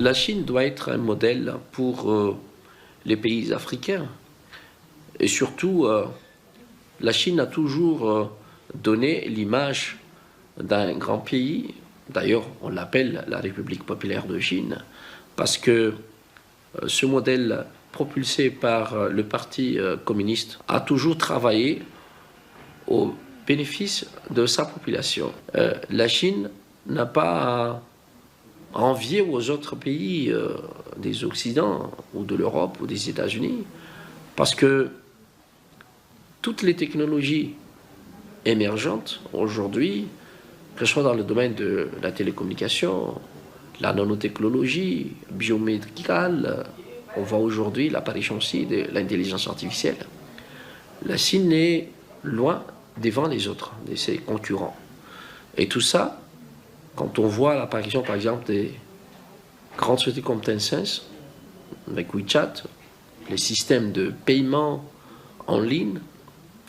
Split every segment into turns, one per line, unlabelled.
La Chine doit être un modèle pour les pays africains. Et surtout, la Chine a toujours donné l'image d'un grand pays. D'ailleurs, on l'appelle la République populaire de Chine, parce que ce modèle propulsé par le Parti communiste a toujours travaillé au bénéfice de sa population. La Chine n'a pas à envier aux autres pays des Occidents ou de l'Europe ou des États-Unis, parce que toutes les technologies émergentes aujourd'hui, que ce soit dans le domaine de la télécommunication, la nanotechnologie, biomédicale, on voit aujourd'hui l'apparition aussi de l'intelligence artificielle. La Chine est loin devant les autres, de ses concurrents. Et tout ça, quand on voit l'apparition, par exemple, des grandes sociétés comme Tencent, avec WeChat, les systèmes de paiement en ligne,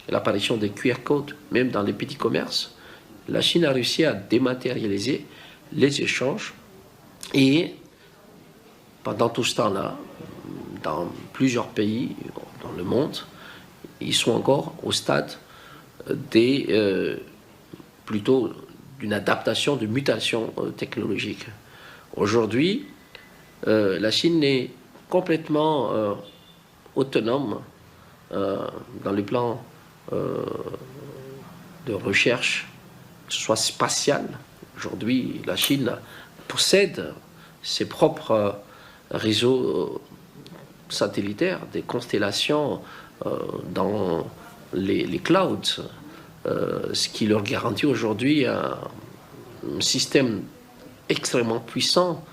l'apparition des QR codes, même dans les petits commerces, la Chine a réussi à dématérialiser les échanges et pendant tout ce temps-là, dans plusieurs pays dans le monde, ils sont encore au stade plutôt d'une adaptation, de mutation technologique. Aujourd'hui, la Chine est complètement autonome dans le plan de recherche, que ce soit spatial. Aujourd'hui, la Chine possède ses propres réseaux satellitaires, des constellations dans les clouds, ce qui leur garantit aujourd'hui un système extrêmement puissant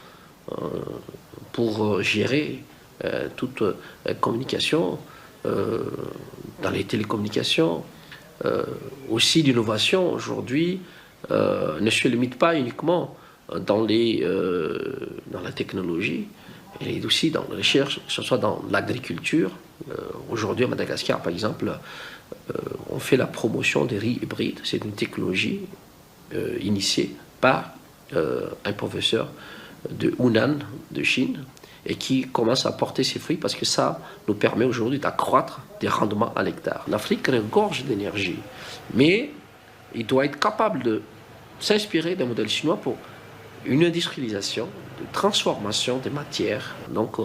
pour gérer toute communication, dans les télécommunications. Aussi l'innovation aujourd'hui ne se limite pas uniquement dans la technologie, elle est aussi dans la recherche, que ce soit dans l'agriculture. Aujourd'hui à Madagascar par exemple, on fait la promotion des riz hybrides. C'est une technologie initiée par un professeur de Hunan de Chine et qui commence à porter ses fruits parce que ça nous permet aujourd'hui d'accroître des rendements à l'hectare. L'Afrique regorge d'énergie, mais il doit être capable de s'inspirer d'un modèle chinois pour une industrialisation, de transformation des matières. Donc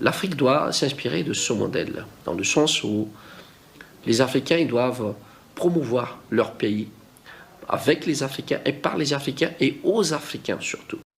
l'Afrique doit s'inspirer de ce modèle, dans le sens où les Africains ils doivent promouvoir leur pays avec les Africains et par les Africains et aux Africains surtout.